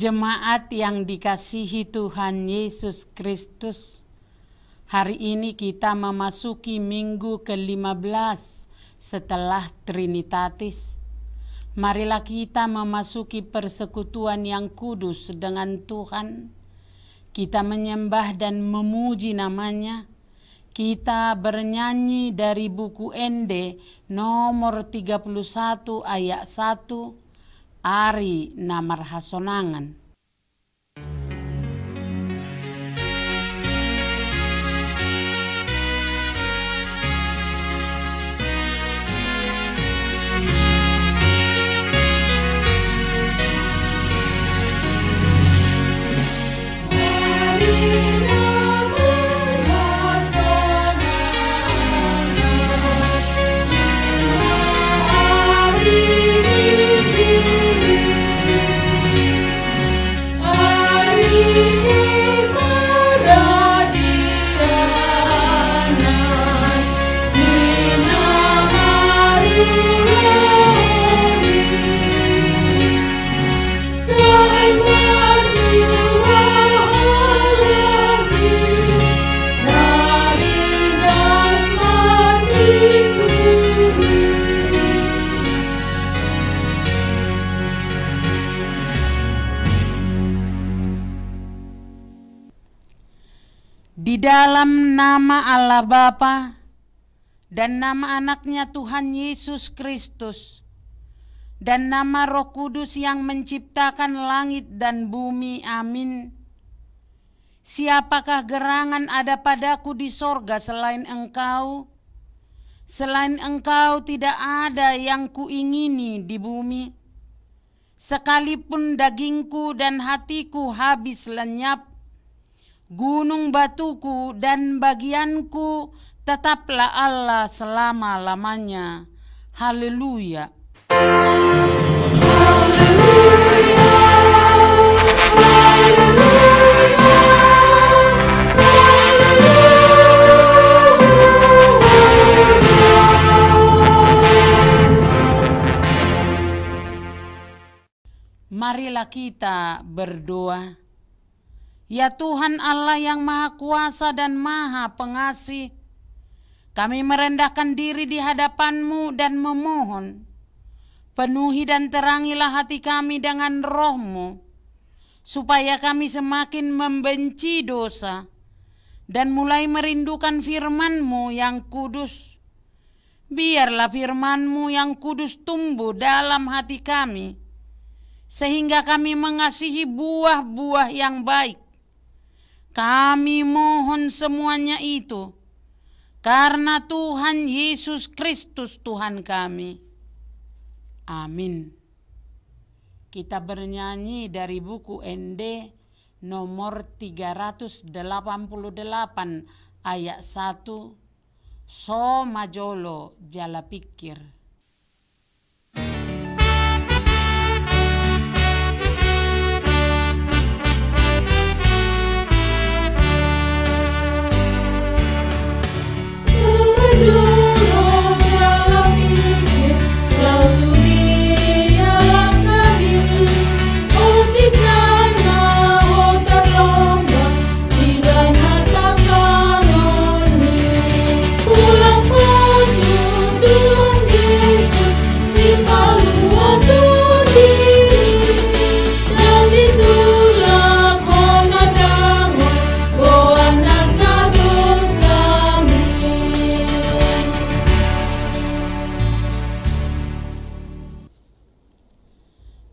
Jemaat yang dikasihi Tuhan Yesus Kristus, hari ini kita memasuki minggu ke-15 setelah Trinitatis. Marilah kita memasuki persekutuan yang kudus dengan Tuhan. Kita menyembah dan memuji namanya. Kita bernyanyi dari buku Ende nomor 31 ayat 1. Ari Namar Hasonangan. Di dalam nama Allah Bapa dan nama anaknya Tuhan Yesus Kristus dan nama Roh Kudus yang menciptakan langit dan bumi, amin. Siapakah gerangan ada padaku di sorga selain Engkau? Selain Engkau tidak ada yang kuingini di bumi. Sekalipun dagingku dan hatiku habis lenyap, gunung batuku dan bagianku tetaplah Allah selama-lamanya. Haleluya. Marilah kita berdoa. Ya Tuhan Allah yang Maha Kuasa dan Maha Pengasih, kami merendahkan diri di hadapan-Mu dan memohon, penuhi dan terangilah hati kami dengan Roh-Mu, supaya kami semakin membenci dosa dan mulai merindukan firman-Mu yang kudus. Biarlah firman-Mu yang kudus tumbuh dalam hati kami, sehingga kami mengasihi buah-buah yang baik. Kami mohon semuanya itu karena Tuhan Yesus Kristus Tuhan kami. Amin. Kita bernyanyi dari buku Ende nomor 388 ayat 1. So majolo jala pikir.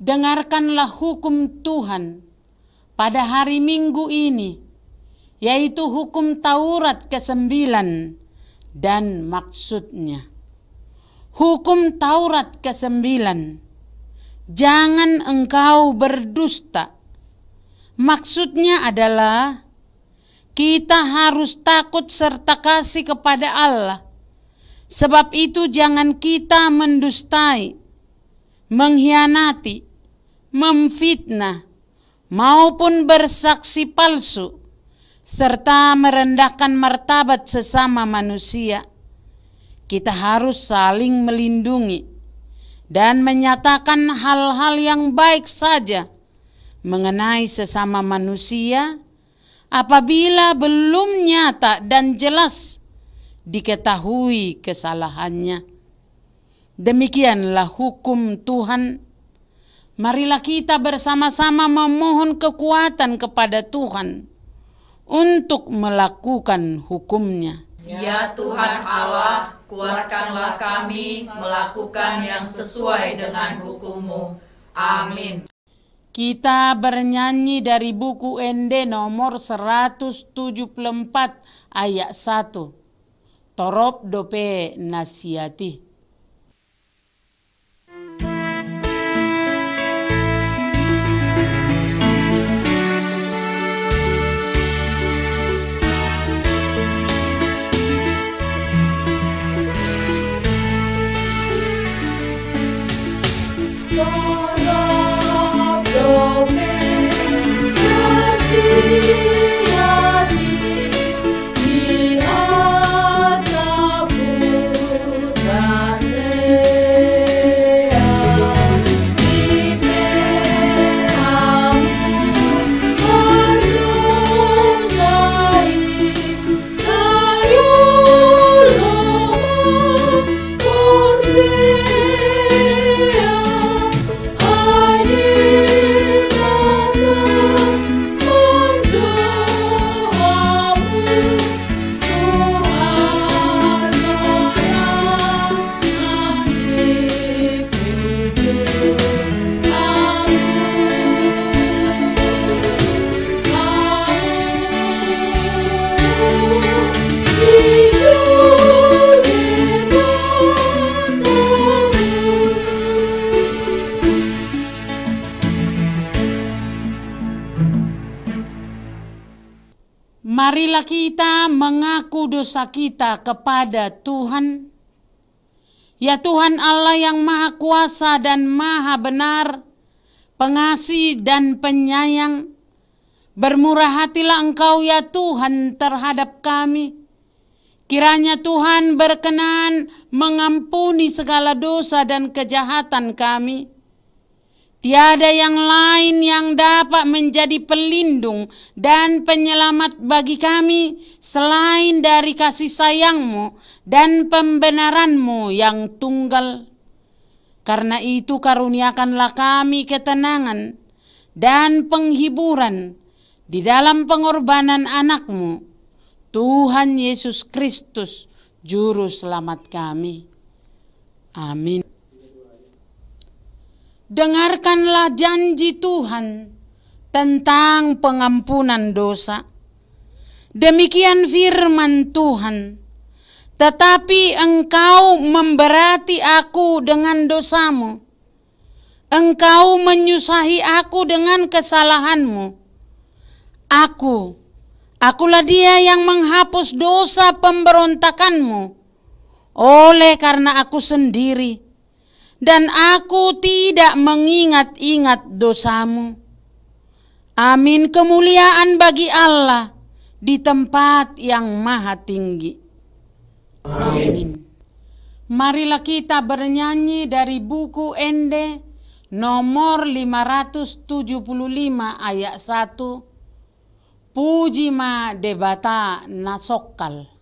Dengarkanlah hukum Tuhan pada hari Minggu ini, yaitu hukum Taurat ke-9 dan maksudnya. Hukum Taurat ke-9, jangan engkau berdusta. Maksudnya adalah kita harus takut serta kasih kepada Allah. Sebab itu jangan kita mendustai, mengkhianati, memfitnah, maupun bersaksi palsu, serta merendahkan martabat sesama manusia. Kita harus saling melindungi dan menyatakan hal-hal yang baik saja mengenai sesama manusia apabila belum nyata dan jelas diketahui kesalahannya. Demikianlah hukum Tuhan. Marilah kita bersama-sama memohon kekuatan kepada Tuhan untuk melakukan hukum-Nya. Ya Tuhan Allah, kuatkanlah kami melakukan yang sesuai dengan hukum-Mu. Amin. Kita bernyanyi dari buku Ende nomor 174 ayat 1. Torop dope nasiati. Marilah kita mengaku dosa kita kepada Tuhan. Ya Tuhan Allah yang Maha Kuasa dan Maha Benar, pengasih dan penyayang, bermurah hatilah Engkau ya Tuhan terhadap kami. Kiranya Tuhan berkenan mengampuni segala dosa dan kejahatan kami. Tiada yang lain yang dapat menjadi pelindung dan penyelamat bagi kami selain dari kasih sayang-Mu dan pembenaran-Mu yang tunggal. Karena itu karuniakanlah kami ketenangan dan penghiburan di dalam pengorbanan anak-Mu, Tuhan Yesus Kristus, Juru Selamat kami. Amin. Dengarkanlah janji Tuhan tentang pengampunan dosa. Demikian firman Tuhan, tetapi engkau memberati aku dengan dosamu. Engkau menyusahi aku dengan kesalahanmu. Akulah dia yang menghapus dosa pemberontakanmu. Oleh karena aku sendiri, dan aku tidak mengingat-ingat dosamu. Amin. Kemuliaan bagi Allah di tempat yang maha tinggi. Amin. Marilah kita bernyanyi dari buku Ende nomor 575 ayat 1. Puji ma debata nasokal.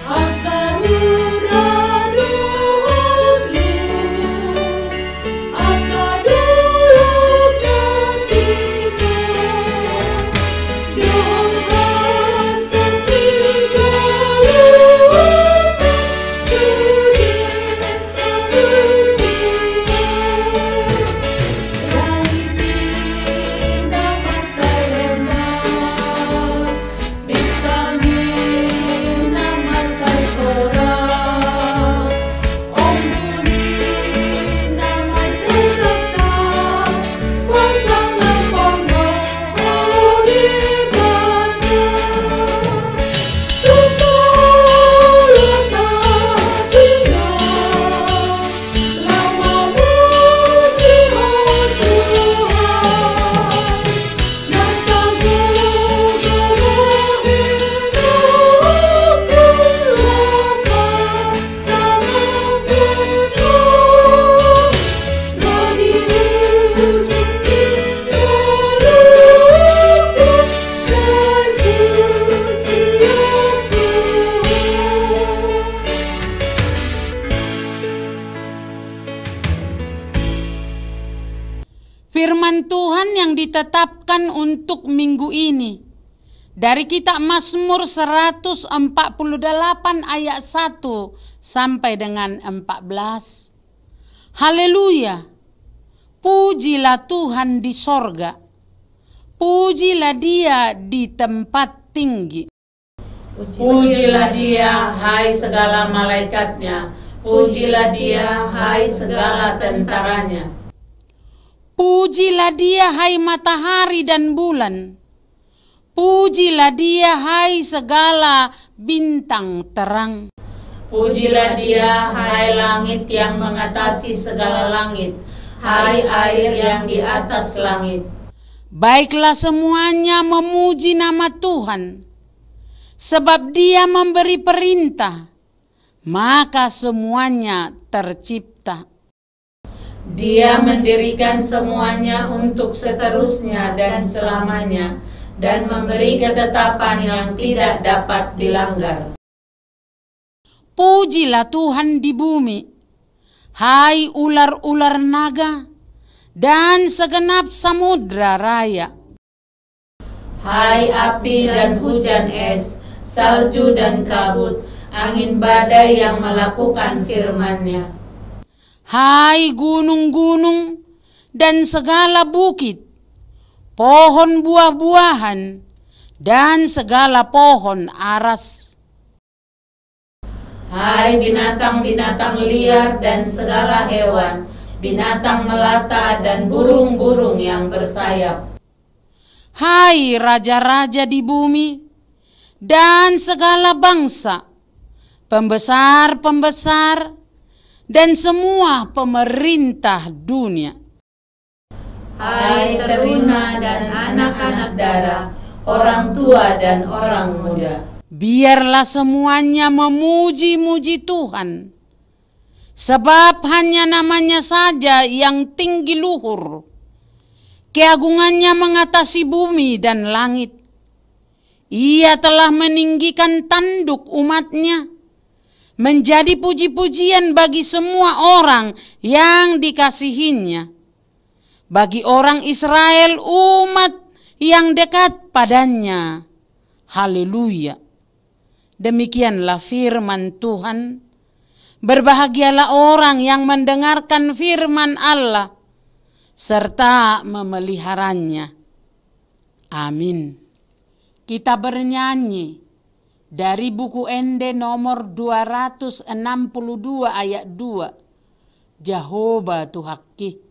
Akan Firman Tuhan yang ditetapkan untuk minggu ini dari kitab Mazmur 148 ayat 1 sampai dengan 14. Haleluya. Pujilah Tuhan di sorga. Pujilah Dia di tempat tinggi. Pujilah Dia, hai segala malaikatnya. Pujilah Dia, hai segala tentaranya. Pujilah Dia, hai matahari dan bulan. Pujilah Dia, hai segala bintang terang. Pujilah Dia, hai langit yang mengatasi segala langit, hai air yang di atas langit. Baiklah semuanya memuji nama Tuhan, sebab Dia memberi perintah, maka semuanya tercipta. Dia mendirikan semuanya untuk seterusnya dan selamanya, dan memberi ketetapan yang tidak dapat dilanggar. Pujilah Tuhan di bumi, hai ular-ular naga dan segenap samudra raya. Hai api dan hujan es, salju dan kabut, angin badai yang melakukan firman-Nya. Hai gunung-gunung dan segala bukit, pohon buah-buahan dan segala pohon aras. Hai binatang-binatang liar dan segala hewan, binatang melata dan burung-burung yang bersayap. Hai raja-raja di bumi dan segala bangsa, pembesar-pembesar dan semua pemerintah dunia. Hai teruna dan anak-anak dara, orang tua dan orang muda. Biarlah semuanya memuji-muji Tuhan, sebab hanya namanya saja yang tinggi luhur. Keagungannya mengatasi bumi dan langit. Ia telah meninggikan tanduk umatnya, menjadi puji-pujian bagi semua orang yang dikasihinya, bagi orang Israel umat yang dekat padanya. Haleluya. Demikianlah firman Tuhan. Berbahagialah orang yang mendengarkan firman Allah serta memeliharanya. Amin. Kita bernyanyi dari buku Ende nomor 262 ayat 2. Jehovah Tuhaki.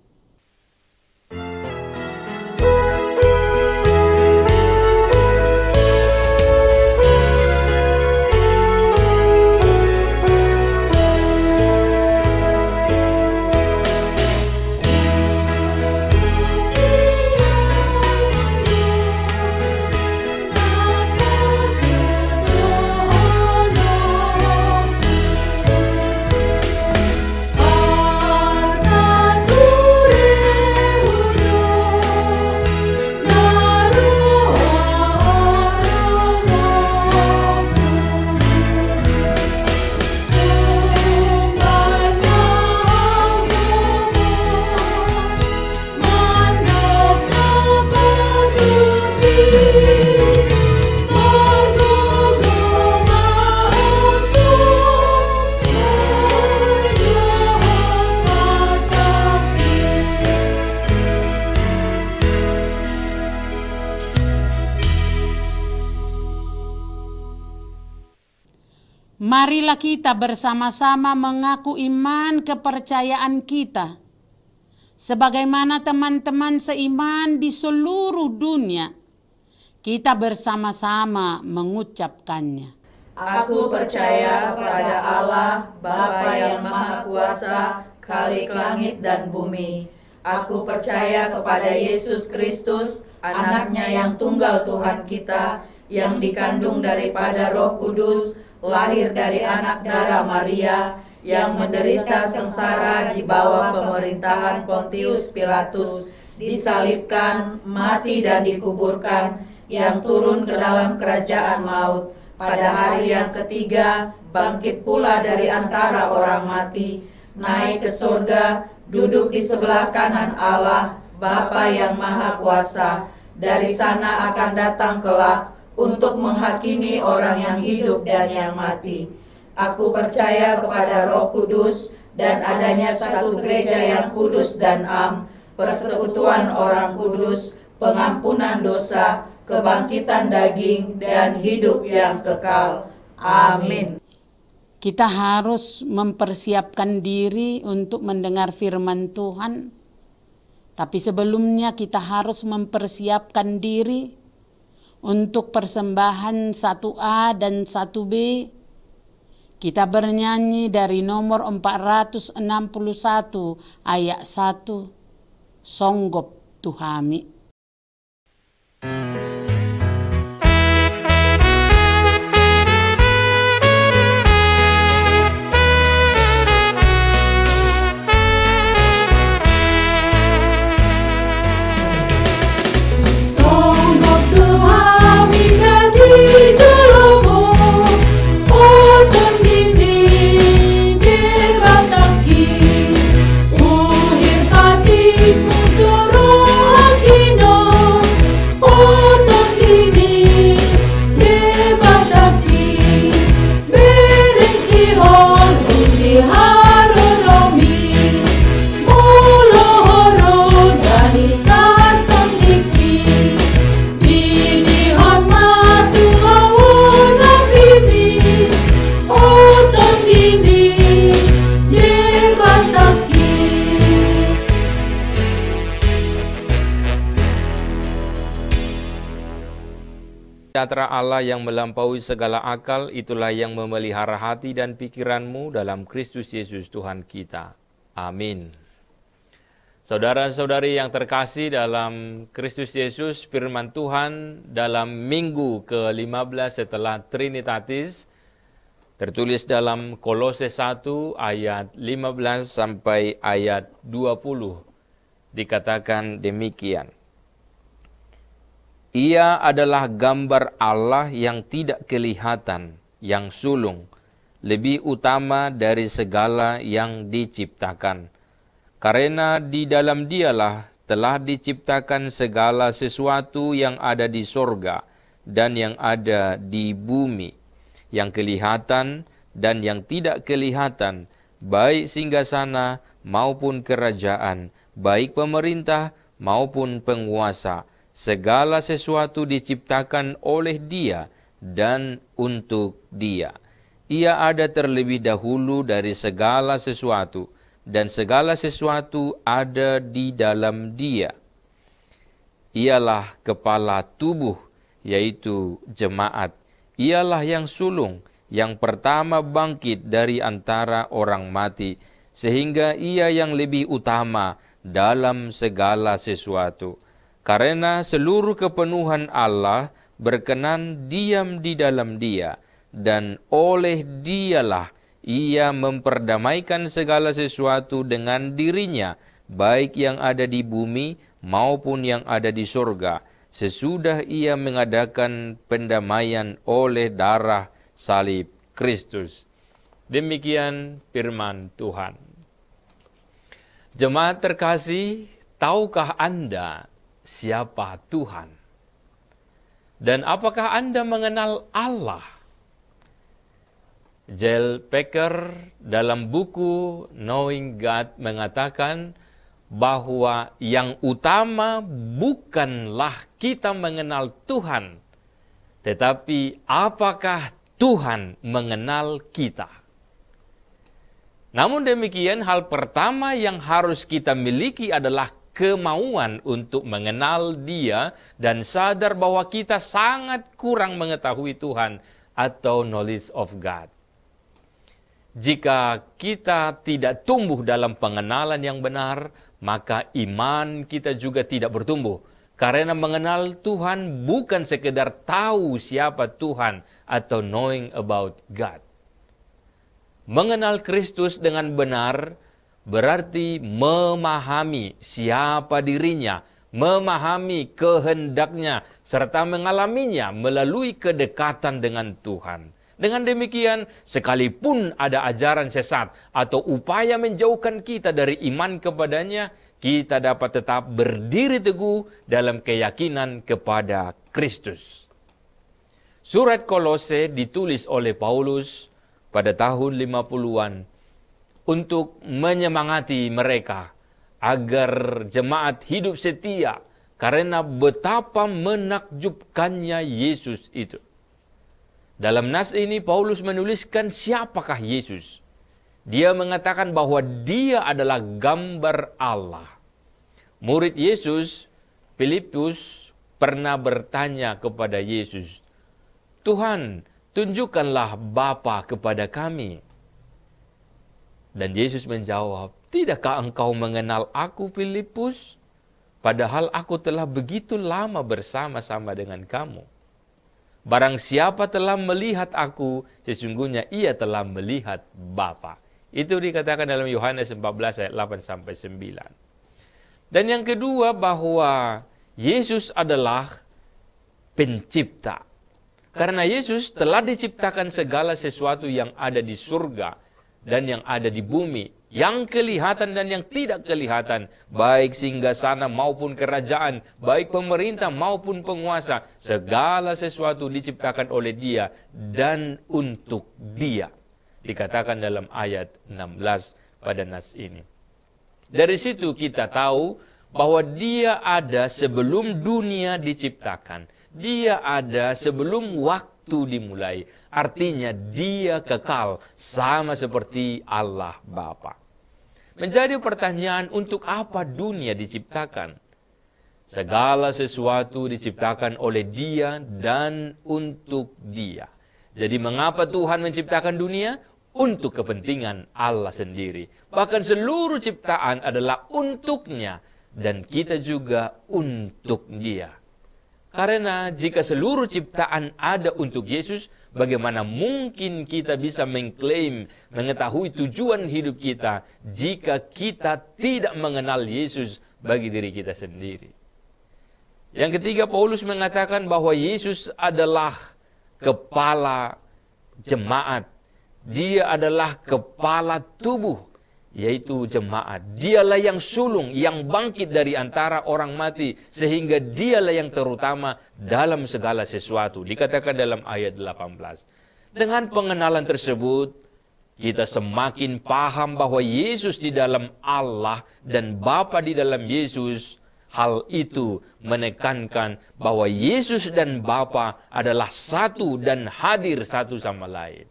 Marilah kita bersama-sama mengaku iman kepercayaan kita, sebagaimana teman-teman seiman di seluruh dunia. Kita bersama-sama mengucapkannya. Aku percaya kepada Allah, Bapa yang Maha Kuasa, Khalik langit dan bumi. Aku percaya kepada Yesus Kristus, Anaknya yang tunggal Tuhan kita, yang dikandung daripada Roh Kudus, lahir dari anak darah Maria, yang menderita sengsara di bawah pemerintahan Pontius Pilatus, disalibkan, mati dan dikuburkan, yang turun ke dalam kerajaan maut, pada hari yang ketiga bangkit pula dari antara orang mati, naik ke surga, duduk di sebelah kanan Allah, Bapa yang Maha Kuasa. Dari sana akan datang kelak untuk menghakimi orang yang hidup dan yang mati. Aku percaya kepada Roh Kudus dan adanya satu gereja yang kudus dan am, persekutuan orang kudus, pengampunan dosa, kebangkitan daging, dan hidup yang kekal. Amin. Kita harus mempersiapkan diri untuk mendengar firman Tuhan. Tapi sebelumnya kita harus mempersiapkan diri untuk persembahan 1A dan 1B. Kita bernyanyi dari nomor 461 ayat 1. Songgop Tuhami. Sejahtera Allah yang melampaui segala akal, itulah yang memelihara hati dan pikiranmu dalam Kristus Yesus Tuhan kita. Amin. Saudara-saudari yang terkasih dalam Kristus Yesus, firman Tuhan dalam minggu ke-15 setelah Trinitatis, tertulis dalam Kolose 1 ayat 15 sampai ayat 20, dikatakan demikian. Ia adalah gambar Allah yang tidak kelihatan, yang sulung, lebih utama dari segala yang diciptakan. Karena di dalam Dialah telah diciptakan segala sesuatu yang ada di sorga dan yang ada di bumi, yang kelihatan dan yang tidak kelihatan, baik singgasana maupun kerajaan, baik pemerintah maupun penguasa. Segala sesuatu diciptakan oleh Dia dan untuk Dia. Ia ada terlebih dahulu dari segala sesuatu, dan segala sesuatu ada di dalam Dia. Ialah kepala tubuh, yaitu jemaat. Ialah yang sulung, yang pertama bangkit dari antara orang mati, sehingga Ia yang lebih utama dalam segala sesuatu. Karena seluruh kepenuhan Allah berkenan diam di dalam Dia, dan oleh Dialah Ia memperdamaikan segala sesuatu dengan dirinya, baik yang ada di bumi maupun yang ada di surga, sesudah Ia mengadakan pendamaian oleh darah salib Kristus. Demikian firman Tuhan. Jemaat terkasih, tahukah Anda siapa Tuhan? Dan apakah Anda mengenal Allah? J.L. Packer dalam buku Knowing God mengatakan bahwa yang utama bukanlah kita mengenal Tuhan, tetapi apakah Tuhan mengenal kita. Namun demikian, hal pertama yang harus kita miliki adalah kemauan untuk mengenal Dia dan sadar bahwa kita sangat kurang mengetahui Tuhan atau knowledge of God. Jika kita tidak tumbuh dalam pengenalan yang benar, maka iman kita juga tidak bertumbuh. Karena mengenal Tuhan bukan sekedar tahu siapa Tuhan atau knowing about God. Mengenal Kristus dengan benar berarti memahami siapa dirinya, memahami kehendaknya, serta mengalaminya melalui kedekatan dengan Tuhan. Dengan demikian, sekalipun ada ajaran sesat atau upaya menjauhkan kita dari iman kepadanya, kita dapat tetap berdiri teguh dalam keyakinan kepada Kristus. Surat Kolose ditulis oleh Paulus pada tahun 50-an untuk menyemangati mereka agar jemaat hidup setia karena betapa menakjubkannya Yesus itu. Dalam nas ini Paulus menuliskan siapakah Yesus. Dia mengatakan bahwa dia adalah gambar Allah. Murid Yesus, Filipus, pernah bertanya kepada Yesus, "Tuhan, tunjukkanlah Bapa kepada kami." Dan Yesus menjawab, "Tidakkah engkau mengenal aku, Filipus? Padahal aku telah begitu lama bersama-sama dengan kamu. Barang siapa telah melihat aku, sesungguhnya ia telah melihat Bapa." Itu dikatakan dalam Yohanes 14 ayat 8-9. Dan yang kedua, bahwa Yesus adalah pencipta. Karena Yesus telah diciptakan segala sesuatu yang ada di surga dan yang ada di bumi, yang kelihatan dan yang tidak kelihatan, baik singgasana maupun kerajaan, baik pemerintah maupun penguasa, segala sesuatu diciptakan oleh Dia dan untuk Dia. Dikatakan dalam ayat 16 pada nas ini. Dari situ kita tahu bahwa Dia ada sebelum dunia diciptakan. Dia ada sebelum waktu dimulai. Artinya Dia kekal sama seperti Allah Bapa. Menjadi pertanyaan, untuk apa dunia diciptakan? Segala sesuatu diciptakan oleh Dia dan untuk Dia. Jadi mengapa Tuhan menciptakan dunia? Untuk kepentingan Allah sendiri. Bahkan seluruh ciptaan adalah untuknya. Dan kita juga untuk Dia. Karena jika seluruh ciptaan ada untuk Yesus, bagaimana mungkin kita bisa mengklaim, mengetahui tujuan hidup kita jika kita tidak mengenal Yesus bagi diri kita sendiri. Yang ketiga, Paulus mengatakan bahwa Yesus adalah kepala jemaat. Dia adalah kepala tubuh, yaitu jemaat. Dialah yang sulung, yang bangkit dari antara orang mati, sehingga Dialah yang terutama dalam segala sesuatu. Dikatakan dalam ayat 18. Dengan pengenalan tersebut, kita semakin paham bahwa Yesus di dalam Allah dan Bapa di dalam Yesus. Hal itu menekankan bahwa Yesus dan Bapa adalah satu dan hadir satu sama lain.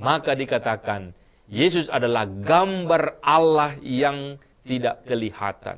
Maka dikatakan, Yesus adalah gambar Allah yang tidak kelihatan.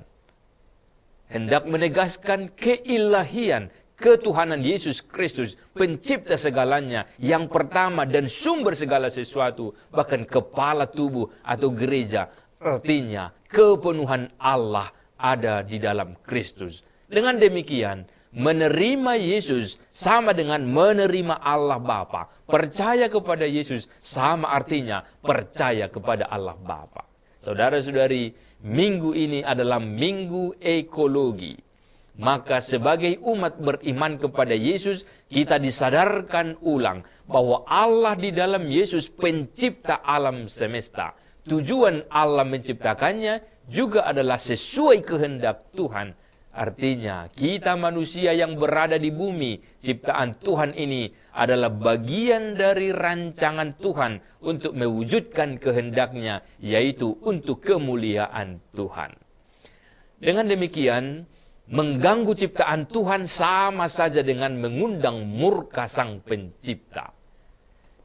Hendak menegaskan keilahian, ketuhanan Yesus Kristus, pencipta segalanya, yang pertama dan sumber segala sesuatu, bahkan kepala tubuh atau gereja. Artinya, kepenuhan Allah ada di dalam Kristus. Dengan demikian, menerima Yesus sama dengan menerima Allah Bapa. Percaya kepada Yesus sama artinya percaya kepada Allah Bapa. Saudara-saudari, minggu ini adalah minggu ekologi. Maka sebagai umat beriman kepada Yesus, kita disadarkan ulang bahwa Allah di dalam Yesus pencipta alam semesta. Tujuan Allah menciptakannya juga adalah sesuai kehendak Tuhan. Artinya, kita manusia yang berada di bumi, ciptaan Tuhan ini adalah bagian dari rancangan Tuhan untuk mewujudkan kehendaknya, yaitu untuk kemuliaan Tuhan. Dengan demikian, mengganggu ciptaan Tuhan sama saja dengan mengundang murka Sang Pencipta.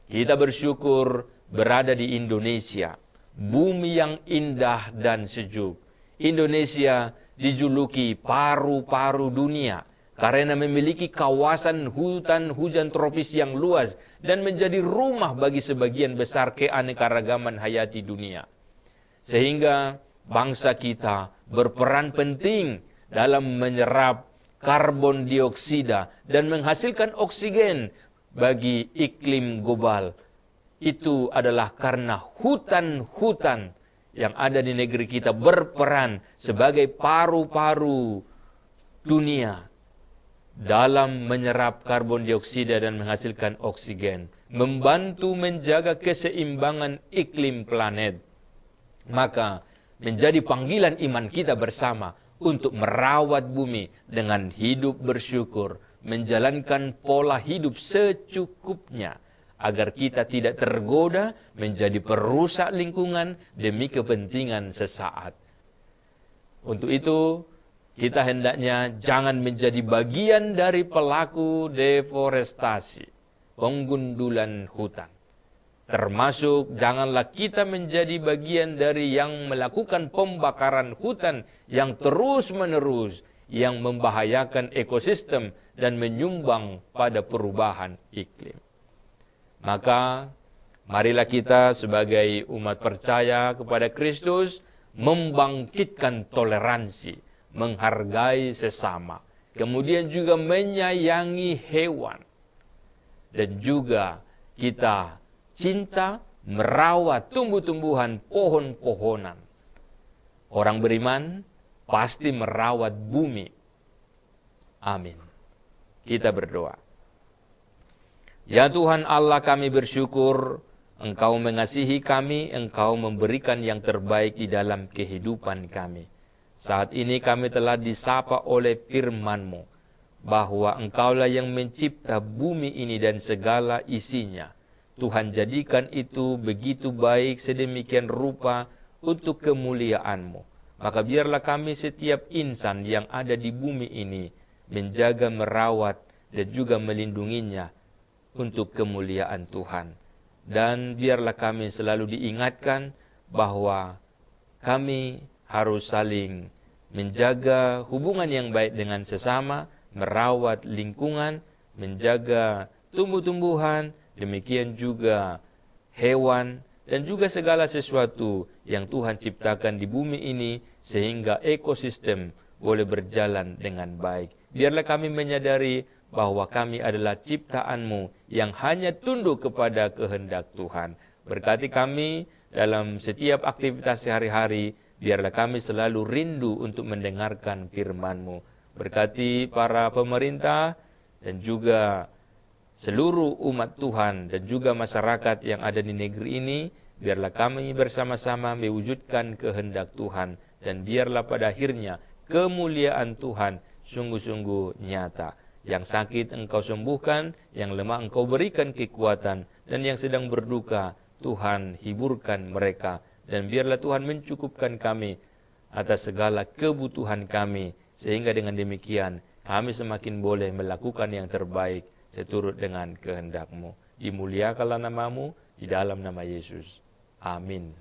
Kita bersyukur berada di Indonesia, bumi yang indah dan sejuk. Indonesia dijuluki paru-paru dunia karena memiliki kawasan hutan hujan tropis yang luas dan menjadi rumah bagi sebagian besar keanekaragaman hayati dunia. Sehingga bangsa kita berperan penting dalam menyerap karbon dioksida dan menghasilkan oksigen bagi iklim global. Itu adalah karena hutan-hutan yang ada di negeri kita berperan sebagai paru-paru dunia dalam menyerap karbon dioksida dan menghasilkan oksigen, membantu menjaga keseimbangan iklim planet. Maka menjadi panggilan iman kita bersama untuk merawat bumi dengan hidup bersyukur, menjalankan pola hidup secukupnya, agar kita tidak tergoda menjadi perusak lingkungan demi kepentingan sesaat. Untuk itu, kita hendaknya jangan menjadi bagian dari pelaku deforestasi, penggundulan hutan. Termasuk janganlah kita menjadi bagian dari yang melakukan pembakaran hutan yang terus-menerus, yang membahayakan ekosistem dan menyumbang pada perubahan iklim. Maka marilah kita sebagai umat percaya kepada Kristus membangkitkan toleransi, menghargai sesama, kemudian juga menyayangi hewan, dan juga kita cinta merawat tumbuh-tumbuhan, pohon-pohonan. Orang beriman pasti merawat bumi. Amin. Kita berdoa. Ya Tuhan Allah, kami bersyukur Engkau mengasihi kami, Engkau memberikan yang terbaik di dalam kehidupan kami. Saat ini kami telah disapa oleh firman-Mu, bahwa Engkaulah yang mencipta bumi ini dan segala isinya. Tuhan, jadikan itu begitu baik, sedemikian rupa untuk kemuliaan-Mu. Maka biarlah kami setiap insan yang ada di bumi ini menjaga, merawat, dan juga melindunginya untuk kemuliaan Tuhan. Dan biarlah kami selalu diingatkan bahwa kami harus saling menjaga hubungan yang baik dengan sesama, merawat lingkungan, menjaga tumbuh-tumbuhan, demikian juga hewan, dan juga segala sesuatu yang Tuhan ciptakan di bumi ini, sehingga ekosistem boleh berjalan dengan baik. Biarlah kami menyadari bahwa kami adalah ciptaan-Mu yang hanya tunduk kepada kehendak Tuhan. Berkati kami dalam setiap aktivitas sehari-hari, biarlah kami selalu rindu untuk mendengarkan firman-Mu. Berkati para pemerintah dan juga seluruh umat Tuhan dan juga masyarakat yang ada di negeri ini, biarlah kami bersama-sama mewujudkan kehendak Tuhan, dan biarlah pada akhirnya kemuliaan Tuhan sungguh-sungguh nyata. Yang sakit Engkau sembuhkan, yang lemah Engkau berikan kekuatan, dan yang sedang berduka Tuhan hiburkan mereka. Dan biarlah Tuhan mencukupkan kami atas segala kebutuhan kami, sehingga dengan demikian kami semakin boleh melakukan yang terbaik seturut dengan kehendak-Mu. Dimuliakanlah nama-Mu di dalam nama Yesus. Amin.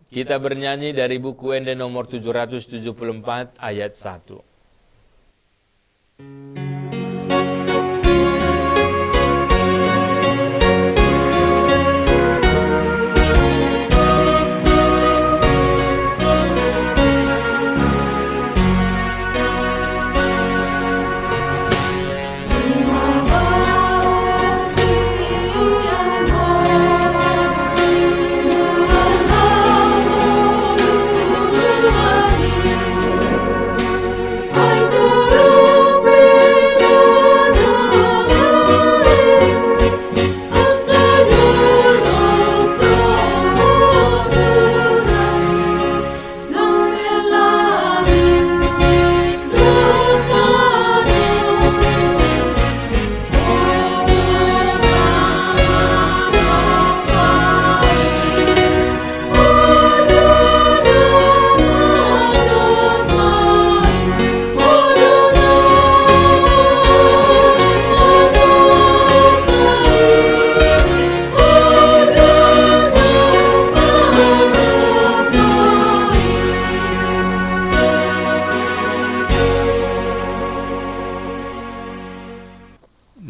Kita bernyanyi dari buku Ende nomor 774 ayat 1.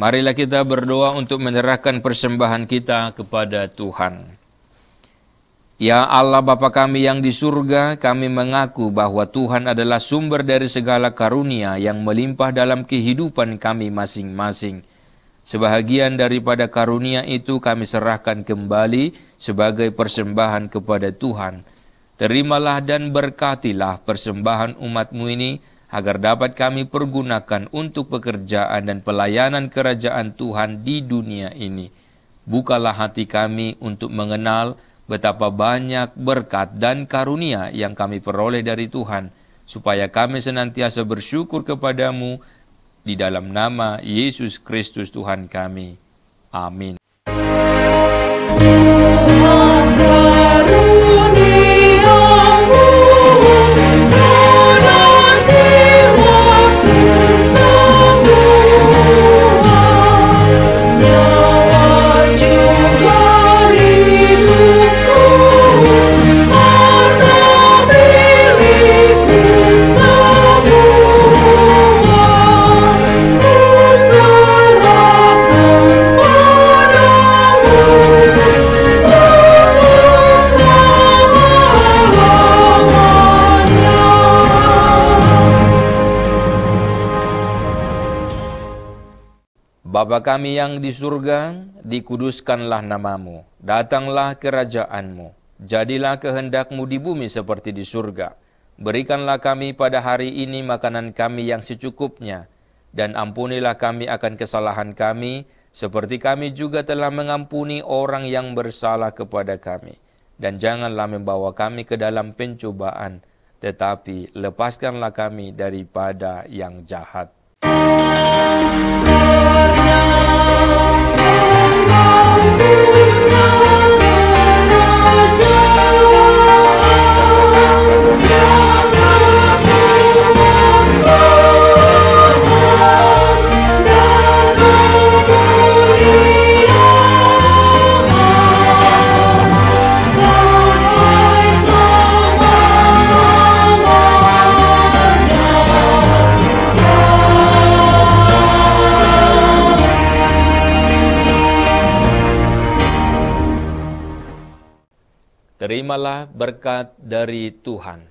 Marilah kita berdoa untuk menyerahkan persembahan kita kepada Tuhan. Ya Allah Bapa kami yang di surga, kami mengaku bahwa Tuhan adalah sumber dari segala karunia yang melimpah dalam kehidupan kami masing-masing. Sebahagian daripada karunia itu kami serahkan kembali sebagai persembahan kepada Tuhan. Terimalah dan berkatilah persembahan umat-Mu ini, agar dapat kami pergunakan untuk pekerjaan dan pelayanan kerajaan Tuhan di dunia ini. Bukalah hati kami untuk mengenal betapa banyak berkat dan karunia yang kami peroleh dari Tuhan, supaya kami senantiasa bersyukur kepadamu di dalam nama Yesus Kristus Tuhan kami. Amin. Bapa kami yang di surga, dikuduskanlah namamu, datanglah kerajaanmu, jadilah kehendakmu di bumi seperti di surga. Berikanlah kami pada hari ini makanan kami yang secukupnya, dan ampunilah kami akan kesalahan kami, seperti kami juga telah mengampuni orang yang bersalah kepada kami. Dan janganlah membawa kami ke dalam pencobaan, tetapi lepaskanlah kami daripada yang jahat. Terimalah berkat dari Tuhan.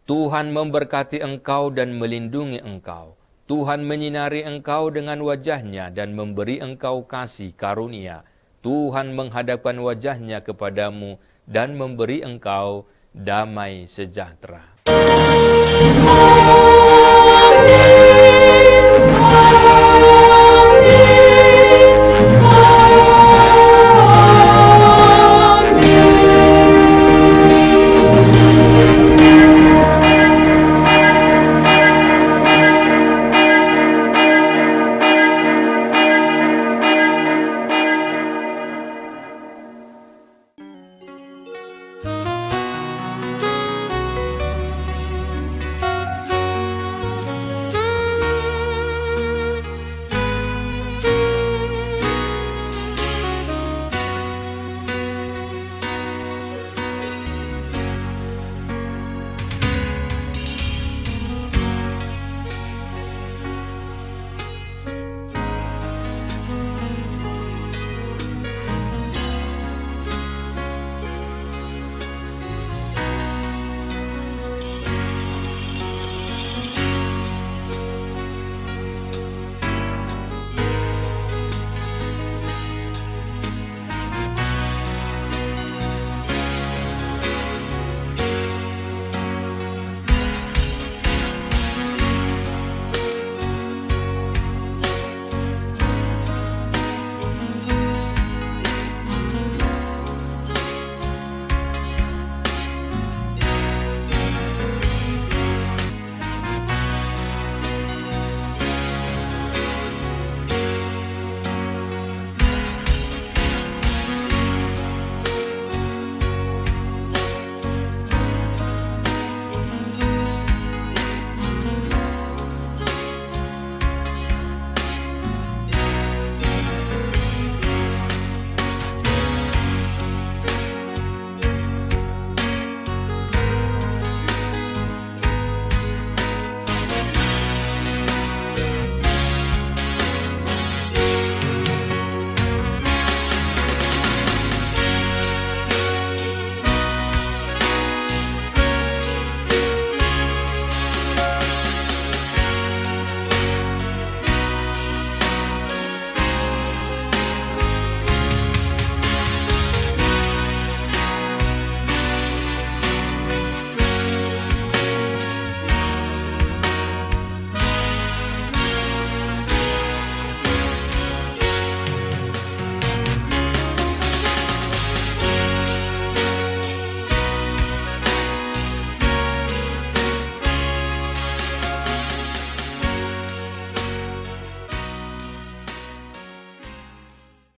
Tuhan memberkati engkau dan melindungi engkau. Tuhan menyinari engkau dengan wajah-Nya dan memberi engkau kasih karunia. Tuhan menghadapkan wajah-Nya kepadamu dan memberi engkau damai sejahtera. Amin.